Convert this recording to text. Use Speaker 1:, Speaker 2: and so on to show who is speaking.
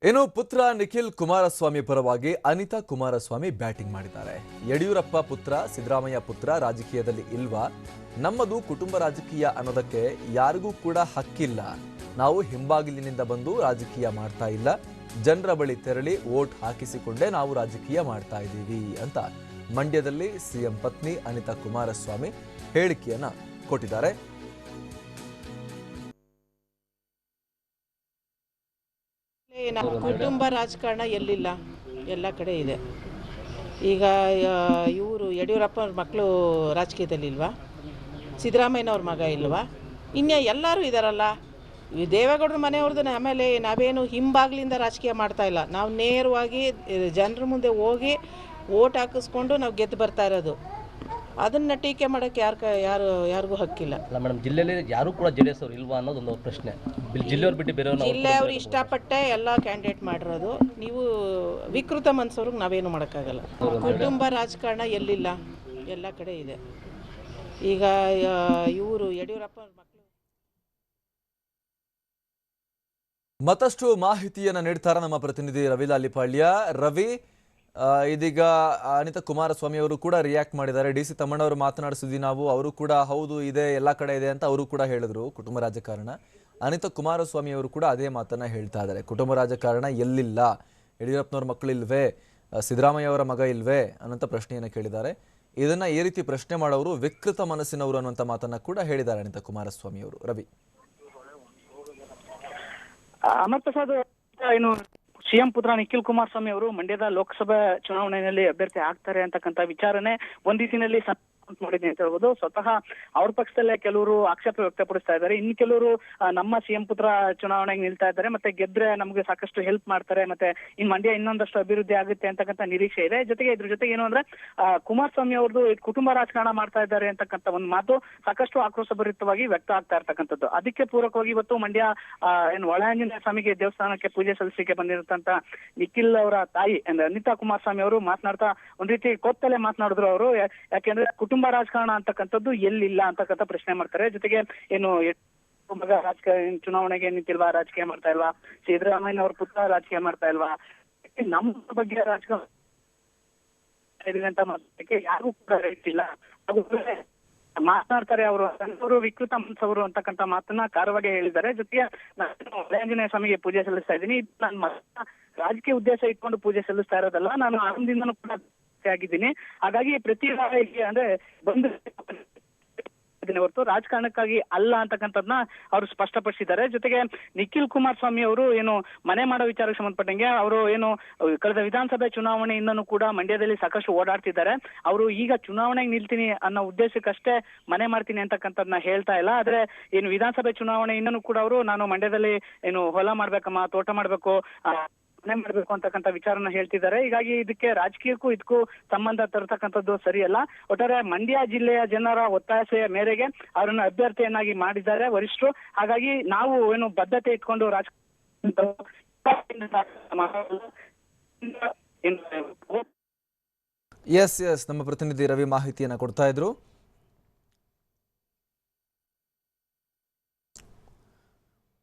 Speaker 1: ಇನ್ನು ಪುತ್ರ ನಿಖಿಲ್ ಕುಮಾರಸ್ವಾಮಿ ಪರವಾಗಿ ಅನಿತಾ ಕುಮಾರಸ್ವಾಮಿ ಬ್ಯಾಟಿಂಗ್ ಮಾಡಿದ್ದಾರೆ. ಯಡಿಯೂರಪ್ಪ ಪುತ್ರ ಸಿದ್ದರಾಮಯ್ಯ ಪುತ್ರ ರಾಜಕೀಯದಲ್ಲಿ ಇಲ್ವಾ? ನಮ್ಮದು ಕುಟುಂಬ ರಾಜಕೀಯ ಅನ್ನೋದಕ್ಕೆ ಯಾರಿಗೂ ಕೂಡ ಹಕ್ಕಿಲ್ಲ. ನಾವು ಹಿಂಬಾಗಿಲಿನಿಂದ ಬಂದು ರಾಜಕೀಯ ಮಾಡ್ತಾ ಇಲ್ಲ. ಜನರ ಬಳಿ ತೆರಳಿ ವೋಟ್ ಹಾಕಿಸಿಕೊಂಡೇ ನಾವು ರಾಜಕೀಯ ಮಾಡ್ತಾ ಇದ್ದೀವಿ ಅಂತ ಮಂಡ್ಯದಲ್ಲಿ ಸಿಎಂ ಪತ್ನಿ ಅನಿತಾ ಕುಮಾರಸ್ವಾಮಿ ಹೇಳಿಕೆಯನ್ನ ಕೊಟ್ಟಿದ್ದಾರೆ.
Speaker 2: ಕುಟುಂಬ ರಾಜಕಾರಣ ಎಲ್ಲಿಲ್ಲ, ಎಲ್ಲ ಕಡೆ ಇದೆ. ಈಗ ಇವರು ಯಡಿಯೂರಪ್ಪ ಅವ್ರ ಮಕ್ಕಳು ರಾಜಕೀಯದಲ್ಲಿಲ್ವಾ? ಸಿದ್ದರಾಮಯ್ಯನವ್ರ ಮಗ ಇಲ್ವಾ? ಇನ್ನು ಎಲ್ಲರೂ ಇದ್ದಾರಲ್ಲ. ಈ ದೇವೇಗೌಡರ ಮನೆಯವ್ರದ್ದು. ಆಮೇಲೆ ನಾವೇನು ಹಿಂಬಾಗ್ಲಿಂದ ರಾಜಕೀಯ ಮಾಡ್ತಾ ಇಲ್ಲ. ನಾವು ನೇರವಾಗಿ ಜನರ ಮುಂದೆ ಹೋಗಿ ಓಟ್ ಹಾಕಿಸ್ಕೊಂಡು ನಾವು ಗೆದ್ದು ಬರ್ತಾ ಇರೋದು. ಅದನ್ನು ಟೀಕೆ ಮಾಡೋಕ್ಕೆ ಯಾರಿಗೂ ಹಕ್ಕಿಲ್ಲ.
Speaker 3: ಅಲ್ಲ ಮೇಡಮ್, ಜಿಲ್ಲೆಯಲ್ಲಿ ಯಾರು ಕೂಡ ಜೆಡಿಎಸ್ ಅವರು ಇಲ್ವಾ ಅನ್ನೋದೊಂದು ಪ್ರಶ್ನೆ. ಜಿಲ್ಲೆಯವ್ರು ಬಿಟ್ಟು ಬೇರೆ
Speaker 2: ಜಿಲ್ಲೆಯವರು ಇಷ್ಟಪಟ್ಟೆ ಎಲ್ಲ ಕ್ಯಾಂಡಿಡೇಟ್ ಮಾಡಿರೋದು. ನೀವು ವಿಕೃತ ಮನಸ್ಸವ್ರಿಗೆ ನಾವೇನು ಮಾಡೋಕ್ಕಾಗಲ್ಲ. ಕುಟುಂಬ ರಾಜಕಾರಣ ಎಲ್ಲಿಲ್ಲ, ಎಲ್ಲ ಕಡೆ ಇದೆ. ಈಗ ಇವರು ಯಡಿಯೂರಪ್ಪ ಮಕ್ಕಳು
Speaker 1: ಮತ್ತಷ್ಟು ಮಾಹಿತಿಯನ್ನು ನೀಡ್ತಾರೆ ನಮ್ಮ ಪ್ರತಿನಿಧಿ ರವಿ ಲಾಲಿಪಾಳ್ಯ. ರವಿ, ಇದೀಗ ಅನಿತಾ ಕುಮಾರಸ್ವಾಮಿ ಅವರು ಕೂಡ ರಿಯಾಕ್ಟ್ ಮಾಡಿದ್ದಾರೆ. ಡಿ ಸಿ ತಮ್ಮಣ್ಣವರು ಮಾತನಾಡಿಸಿದ್ವಿ ನಾವು, ಅವರು ಕೂಡ ಹೌದು ಇದೆ, ಎಲ್ಲ ಕಡೆ ಇದೆ ಅಂತ ಅವರು ಕೂಡ ಹೇಳಿದ್ರು ಕುಟುಂಬ ರಾಜಕಾರಣ. ಅನಿತಾ ಕುಮಾರಸ್ವಾಮಿ ಅವರು ಕೂಡ ಅದೇ ಮಾತನ್ನ ಹೇಳ್ತಾ ಇದ್ದಾರೆ. ಕುಟುಂಬ ರಾಜಕಾರಣ ಎಲ್ಲಿಲ್ಲ, ಯಡಿಯೂರಪ್ಪನವ್ರ ಮಕ್ಕಳು ಇಲ್ವೇ, ಸಿದ್ದರಾಮಯ್ಯ ಅವರ ಮಗ ಇಲ್ವೇ ಅನ್ನೋಂಥ ಪ್ರಶ್ನೆಯನ್ನು ಕೇಳಿದ್ದಾರೆ. ಇದನ್ನ ಈ ರೀತಿ ಪ್ರಶ್ನೆ ಮಾಡೋರು ವಿಕೃತ ಮನಸ್ಸಿನವರು ಅನ್ನುವಂಥ ಮಾತನ್ನ ಕೂಡ ಹೇಳಿದ್ದಾರೆ ಅನಿತಾ ಕುಮಾರಸ್ವಾಮಿ ಅವರು. ರವಿ,
Speaker 4: ಅಮರ್ ಪ್ರಸಾದ್, ಏನು ಸಿಎಂ ಪುತ್ರ ನಿಖಿಲ್ ಕುಮಾರಸ್ವಾಮಿ ಅವರು ಮಂಡ್ಯದ ಲೋಕಸಭಾ ಚುನಾವಣೆಯಲ್ಲಿ ಅಭ್ಯರ್ಥಿ ಆಗ್ತಾರೆ ಅಂತಕ್ಕಂಥ ವಿಚಾರನೆ ಒಂದ್ ರೀತಿಯಲ್ಲಿ ಮಾಡಿದೆ ಅಂತ ಹೇಳ್ಬೋದು. ಸ್ವತಃ ಅವ್ರ ಪಕ್ಷದಲ್ಲೇ ಕೆಲವರು ಆಕ್ಷೇಪ ವ್ಯಕ್ತಪಡಿಸ್ತಾ ಇದ್ದಾರೆ. ಇನ್ನು ಕೆಲವರು ನಮ್ಮ ಸಿಎಂ ಪುತ್ರ ಚುನಾವಣೆಗೆ ನಿಲ್ತಾ ಇದ್ದಾರೆ, ಮತ್ತೆ ಗೆದ್ರೆ ನಮ್ಗೆ ಸಾಕಷ್ಟು ಹೆಲ್ಪ್ ಮಾಡ್ತಾರೆ, ಮತ್ತೆ ಇನ್ ಮಂಡ್ಯ ಇನ್ನೊಂದಷ್ಟು ಅಭಿವೃದ್ಧಿ ಆಗುತ್ತೆ ಅಂತಕ್ಕಂಥ ನಿರೀಕ್ಷೆ ಇದೆ. ಜೊತೆಗೆ ಇದ್ರ ಜೊತೆಗೆ ಏನು ಅಂದ್ರೆ ಕುಮಾರಸ್ವಾಮಿ ಅವ್ರದ್ದು ಕುಟುಂಬ ರಾಜಕಾರಣ ಮಾಡ್ತಾ ಇದ್ದಾರೆ ಅಂತಕ್ಕಂಥ ಒಂದು ಮಾತು ಸಾಕಷ್ಟು ಆಕ್ರೋಶಭರಿತವಾಗಿ ವ್ಯಕ್ತ ಆಗ್ತಾ ಇರ್ತಕ್ಕಂಥದ್ದು. ಅದಕ್ಕೆ ಪೂರಕವಾಗಿ ಇವತ್ತು ಮಂಡ್ಯ ಏನು ಒಳಾಂಜನೇಯ ಸ್ವಾಮಿಗೆ ದೇವಸ್ಥಾನಕ್ಕೆ ಪೂಜೆ ಸಲ್ಲಿಸಲಿಕ್ಕೆ ಬಂದಿರತಕ್ಕಂಥ ನಿಖಿಲ್ ಅವರ ತಾಯಿ ಅಂದ್ರೆ ಅನಿತಾ ಕುಮಾರಸ್ವಾಮಿ ಅವರು ಮಾತನಾಡ್ತಾ ಒಂದ್ ರೀತಿ ಕೊತ್ತಲೆ ಮಾತನಾಡಿದ್ರು ಅವರು. ಯಾಕೆಂದ್ರೆ ಕುಟುಂಬ ರಾಜಕಾರಣ ಅಂತಕ್ಕಂಥದ್ದು ಎಲ್ಲಿಲ್ಲ ಅಂತಕ್ಕಂಥ ಪ್ರಶ್ನೆ ಮಾಡ್ತಾರೆ. ಜೊತೆಗೆ ಏನು ಮಗ ರಾಜಕೀಯ ಚುನಾವಣೆಗೆ ನಿಂತಿಲ್ವಾ, ರಾಜಕೀಯ ಮಾಡ್ತಾ ಇಲ್ವಾ, ಸಿದ್ದರಾಮಯ್ಯ ಅವ್ರ ಪುತ್ರ ರಾಜಕೀಯ ಮಾಡ್ತಾ ಇಲ್ವಾ, ನಮ್ಮ ಬಗ್ಗೆ ರಾಜಕಾರಣ ಅಂತ ಮಾತಾಡಕ್ಕೆ ಯಾರಿಗೂ ಕೂಡ ರೈಟ್ ಇಲ್ಲ. ಮಾತನಾಡ್ತಾರೆ ಅವರು ವಿಕೃತ ಮನಸ್ಸವರು ಅಂತಕ್ಕಂಥ ಮಾತನ್ನ ಖಾರವಾಗಿ ಹೇಳಿದ್ದಾರೆ. ಜೊತೆಗೆ ನಾನು ಆಂಜನೇಯ ಸ್ವಾಮಿಗೆ ಪೂಜೆ ಸಲ್ಲಿಸ್ತಾ ಇದ್ದೀನಿ, ನನ್ನ ರಾಜಕೀಯ ಉದ್ದೇಶ ಇಟ್ಕೊಂಡು ಪೂಜೆ ಸಲ್ಲಿಸ್ತಾ ಇರೋದಲ್ಲ, ನಾನು ಆನಂದಿಂದನೂ ಕೂಡ ಆಗಿದ್ದೀನಿ. ಹಾಗಾಗಿ ಪ್ರತಿ ವಾರ ಇಲ್ಲಿ ಅಂದ್ರೆ ಬಂದು ಹೊರತು ರಾಜಕಾರಣಕ್ಕಾಗಿ ಅಲ್ಲ ಅಂತಕ್ಕಂಥದ್ನ ಅವರು ಸ್ಪಷ್ಟಪಡಿಸಿದ್ದಾರೆ. ಜೊತೆಗೆ ನಿಖಿಲ್ ಕುಮಾರಸ್ವಾಮಿ ಅವರು ಏನು ಮನೆ ಮಾಡೋ ವಿಚಾರಕ್ಕೆ ಸಂಬಂಧಪಟ್ಟಂಗೆ ಅವರು ಏನು ಕಳೆದ ವಿಧಾನಸಭೆ ಚುನಾವಣೆಯಿಂದನೂ ಕೂಡ ಮಂಡ್ಯದಲ್ಲಿ ಸಾಕಷ್ಟು ಓಡಾಡ್ತಿದ್ದಾರೆ. ಅವರು ಈಗ ಚುನಾವಣೆಗೆ ನಿಲ್ತೀನಿ ಅನ್ನೋ ಉದ್ದೇಶಕ್ಕಷ್ಟೇ ಮನೆ ಮಾಡ್ತೀನಿ ಅಂತಕ್ಕಂಥದ್ನ ಹೇಳ್ತಾ ಇಲ್ಲ. ಆದ್ರೆ ಏನು ವಿಧಾನಸಭೆ ಚುನಾವಣೆಯಿಂದನೂ ಕೂಡ ಅವರು ನಾನು ಮಂಡ್ಯದಲ್ಲಿ ಏನು ಹೊಲ ಮಾಡ್ಬೇಕಮ್ಮ, ತೋಟ ಮಾಡ್ಬೇಕು, ಮನೆ ಮಾಡ್ಬೇಕು ಅಂತಕ್ಕಂಥ ವಿಚಾರನ ಹೇಳ್ತಿದ್ದಾರೆ. ಹೀಗಾಗಿ ಇದಕ್ಕೆ ರಾಜಕೀಯಕ್ಕೂ ಇದಕ್ಕೂ ಸಂಬಂಧ ತರತಕ್ಕಂಥದ್ದು ಸರಿಯಲ್ಲ. ಒಟ್ಟಾರೆ ಮಂಡ್ಯ ಜಿಲ್ಲೆಯ ಜನರ ಒತ್ತಾಸೆಯ ಮೇರೆಗೆ ಅವರನ್ನು ಅಭ್ಯರ್ಥಿಯನ್ನಾಗಿ ಮಾಡಿದ್ದಾರೆ ವರಿಷ್ಠರು. ಹಾಗಾಗಿ ನಾವು ಏನು ಬದ್ಧತೆ ಇಟ್ಕೊಂಡು
Speaker 1: ಎಸ್ ನಮ್ಮ ಪ್ರತಿನಿಧಿ ರವಿ ಮಾಹಿತಿಯನ್ನ ಕೊಡ್ತಾ ಇದ್ರು.